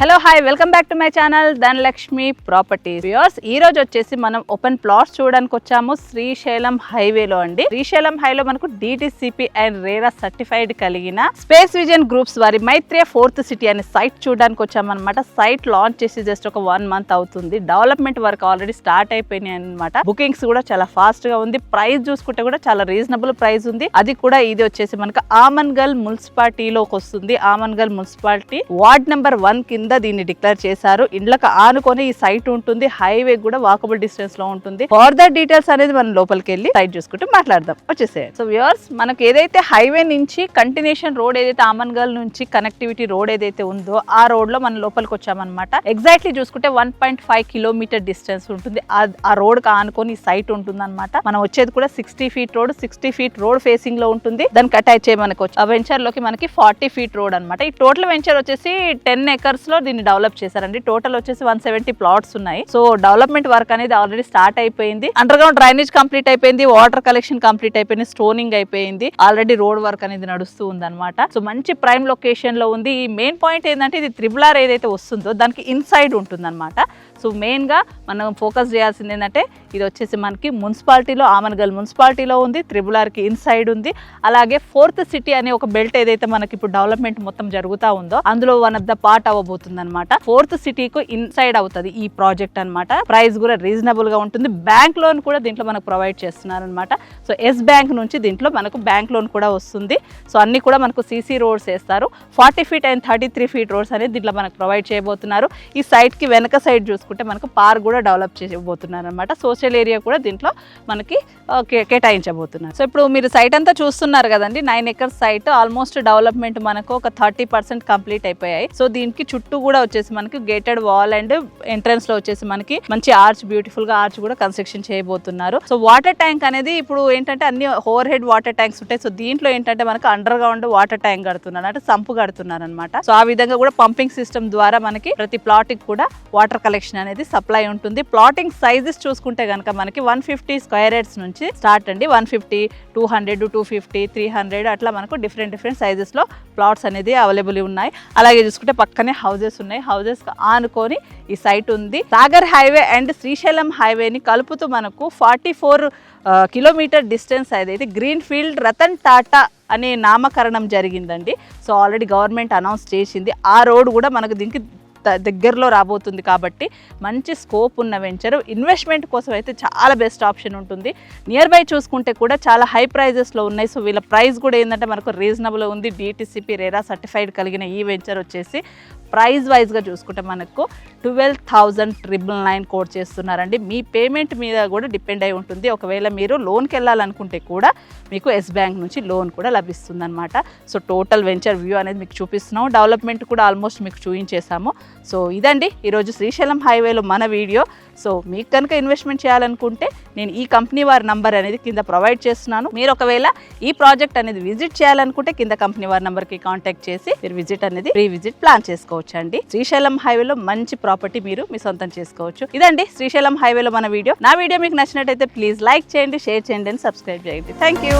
Hello hi welcome back to my channel Dhanalakshmi properties viewers. ఈ రోజు వచ్చేసి మనం ఓపెన్ ప్లాట్స్ చూడడానికి వచ్చాము శ్రీశైలం హైవేలో అండి. శ్రీశైలం హైవేలో మనకు DTCP అండ్ రేరా సర్టిఫైడ్ కలిగిన స్పేస్ విజన్ గ్రూప్స్ వారి మైత్రేయ 4th సిటీ అనే సైట్ చూడడానికి వచ్చామన్నమాట. సైట్ లాంచ్ చేసి జస్ట్ ఒక 1 month అవుతుంది. డెవలప్మెంట్ వర్క్ ఆల్రెడీ స్టార్ట్ అయిపోయినాయి అనమాట. బుకింగ్స్ కూడా చాలా ఫాస్ట్ గా ఉంది. ప్రైస్ చూసుకుంటే కూడా చాలా రీజనబుల్ ప్రైస్ ఉంది. అది కూడా ఇది వచ్చేసి మనకు ఆమన్గల్ మున్సిపాలిటీలోకి వస్తుంది. ఆమన్గల్ మున్సిపాలిటీ వార్డ్ నెంబర్ 1 కింద దీన్ని డిక్లేర్ చేశారు. ఇండ్లకు ఆనుకొని ఈ సైట్ ఉంటుంది. హైవే కూడా వాకబుల్ డిస్టెన్స్ లో ఉంటుంది. ఫర్దర్ డీటెయిల్స్ అనేది మనం లోపలికి వెళ్ళి సైట్ చూసుకుంటూ మాట్లాడదాం. వచ్చేసేయండి. సో వ్యూయర్స్, మనకు ఏదైతే హైవే నుంచి కంటిన్యూషన్ రోడ్ ఏదైతే ఆమన్గల్ నుంచి కనెక్టివిటీ రోడ్ ఏదైతే ఉందో ఆ రోడ్ లో మనం లోపలికి వచ్చామన్నమాట. ఎగ్జాక్ట్లీ చూసుకుంటే 1.5 కిలోమీటర్ డిస్టెన్స్ ఉంటుంది. ఆ రోడ్ కి ఆనుకొని ఈ సైట్ ఉంటుంది అనమాట. మనం వచ్చేది కూడా 60 feet road, 60 feet road facing లో ఉంటుంది. దానికి అటాచ్ అయ్యి మనకు ఆ వెంచర్ లోకి మనకి 40 feet రోడ్ అనమాట. ఈ టోటల్ వెంచర్ వచ్చేసి 10 acres లో దీన్ని డెవలప్ చేశారండి. టోటల్ వచ్చేసి 170 plots ఉన్నాయి. సో డెవలప్మెంట్ వర్క్ అనేది ఆల్రెడీ స్టార్ట్ అయిపోయింది. అండర్ గ్రౌండ్ డ్రైనేజ్ కంప్లీట్ అయిపోయింది. వాటర్ కలెక్షన్ కంప్లీట్ అయిపోయింది. స్టోనింగ్ అయిపోయింది. ఆల్రెడీ రోడ్ వర్క్ అనేది నడుస్తూ ఉంది అనమాట. సో మంచి ప్రైమ్ లొకేషన్ లో ఉంది. ఈ మెయిన్ పాయింట్ ఏంటంటే ఇది RRR ఏదైతే వస్తుందో దానికి ఇన్సైడ్ ఉంటుంది అనమాట. సో మెయిన్ గా మనం ఫోకస్ చేయాల్సింది ఏంటంటే ఇది వచ్చేసి మనకి మున్సిపాలిటీలో ఆమన్గల్ మున్సిపాలిటీలో ఉంది. RRR కి ఇన్సైడ్ ఉంది. అలాగే 4th సిటీ అనే ఒక బెల్ట్ ఏదైతే మనకి ఇప్పుడు డెవలప్మెంట్ మొత్తం జరుగుతూ ఉందో అందులో వన్ ఆఫ్ ద పార్ట్ అవ్వబోతుంది అనమాట. 4th సిటీకు ఇన్సైడ్ అవుతుంది ఈ ప్రాజెక్ట్ అనమాట. ప్రైస్ కూడా రీజనబుల్ గా ఉంటుంది. బ్యాంక్ లోన్ కూడా దీంట్లో మనకు ప్రొవైడ్ చేస్తున్నారు అనమాట. సో ఎస్ బ్యాంక్ నుంచి దీంట్లో మనకు బ్యాంక్ లోన్ కూడా వస్తుంది. సో అన్ని కూడా మనకు CC రోడ్స్ వేస్తారు. 40 feet అండ్ 33 feet రోడ్స్ అనేది దీంట్లో మనకు ప్రొవైడ్ చేయబోతున్నారు. ఈ సైట్ కి వెనక సైడ్ చూసుకుంటే మనకు పార్క్ కూడా డెవలప్ చేయబోతున్నారు అనమాట. సోషల్ ఏరియా కూడా దీంట్లో మనకి కేటాయించబోతున్నారు. సో ఇప్పుడు మీరు సైట్ అంతా చూస్తున్నారు కదండి. 9 acres సైట్ ఆల్మోస్ట్ డెవలప్మెంట్ మనకు ఒక 30% కంప్లీట్ అయిపోయాయి. సో దీనికి చుట్టూ కూడా వచ్చేసి మనకి గేటెడ్ వాల్ అండ్ ఎంట్రన్స్ లో వచ్చేసి మనకి మంచి ఆర్చ్, బ్యూటిఫుల్ గా ఆర్చ్ కూడా కన్స్ట్రక్షన్ చేయబోతున్నారు. సో వాటర్ ట్యాంక్ అనేది ఇప్పుడు ఏంటంటే అన్ని ఓవర్ హెడ్ వాటర్ ట్యాంక్స్ ఉంటాయి. సో దీంట్లో ఏంటంటే మనకి అండర్ గ్రౌండ్ వాటర్ ట్యాంక్ కడుతున్నారు అంటే సంపు కడుతున్నారు అనమాట. సో ఆ విధంగా కూడా పంపింగ్ సిస్టమ్ ద్వారా మనకి ప్రతి ప్లాట్ కి కూడా వాటర్ కలెక్షన్ అనేది సప్లై ఉంటుంది. ప్లాటింగ్ సైజెస్ చూసుకుంటే కనుక మనకి 150 square yards నుంచి స్టార్ట్ అండి. 150, 200, 250, 300 అట్లా మనకు డిఫరెంట్ సైజెస్ లో ప్లాట్స్ అనేది అవైలబుల్ ఉన్నాయి. అలాగే చూసుకుంటే పక్కనే హౌసెస్ ఉన్నాయి. హౌసెస్ ఆనుకొని ఈ సైట్ ఉంది. సాగర్ హైవే అండ్ శ్రీశైలం హైవేని కలుపుతూ మనకు 44 కిలోమీటర్ డిస్టెన్స్ అయితే గ్రీన్ ఫీల్డ్ రతన్ టాటా అనే నామకరణం జరిగిందండి. సో ఆల్రెడీ గవర్నమెంట్ అనౌన్స్ చేసింది. ఆ రోడ్ కూడా మనకు దీనికి దగ్గరలో రాబోతుంది కాబట్టి మంచి స్కోప్ ఉన్న వెంచర్. ఇన్వెస్ట్మెంట్ కోసం అయితే చాలా బెస్ట్ ఆప్షన్ ఉంటుంది. నియర్ బై చూసుకుంటే కూడా చాలా హై ప్రైజెస్లో ఉన్నాయి. సో వీళ్ళ ప్రైస్ కూడా ఏంటంటే మనకు రీజనబుల్ ఉంది. DTCP రేరా సర్టిఫైడ్ కలిగిన ఈ వెంచర్ వచ్చేసి ప్రైస్ వైజ్గా చూసుకుంటే మనకు 12,999 కోట్ చేస్తున్నారండి. మీ పేమెంట్ మీద కూడా డిపెండ్ అయి ఉంటుంది. ఒకవేళ మీరు లోన్కి వెళ్ళాలనుకుంటే కూడా మీకు ఎస్ బ్యాంక్ నుంచి లోన్ కూడా లభిస్తుంది అనమాట. సో టోటల్ వెంచర్ వ్యూ అనేది మీకు చూపిస్తున్నాము. డెవలప్మెంట్ కూడా ఆల్మోస్ట్ మీకు చూపించేసాము. సో ఇదండి ఈరోజు శ్రీశైలం హైవేలో మన వీడియో. సో మీకు కనుక ఇన్వెస్ట్మెంట్ చేయాలనుకుంటే నేను ఈ కంపెనీ వారి నంబర్ అనేది కింద ప్రొవైడ్ చేస్తున్నాను. మీరు ఒకవేళ ఈ ప్రాజెక్ట్ అనేది విజిట్ చేయాలనుకుంటే కింద కంపెనీ వారి నంబర్కి కాంటాక్ట్ చేసి మీరు విజిట్ అనేది ప్రీ విజిట్ ప్లాన్ చేసుకోవచ్చు అండి. శ్రీశైలం హైవేలో మంచి ప్రాపర్టీ మీరు మీ సొంతం చేసుకోవచ్చు. ఇదండి శ్రీశైలం హైవేలో మన వీడియో. నా వీడియో మీకు నచ్చినట్టయితే ప్లీజ్ లైక్ చేయండి, షేర్ చేయండి అండ్ సబ్స్క్రైబ్ చేయండి. Thank you.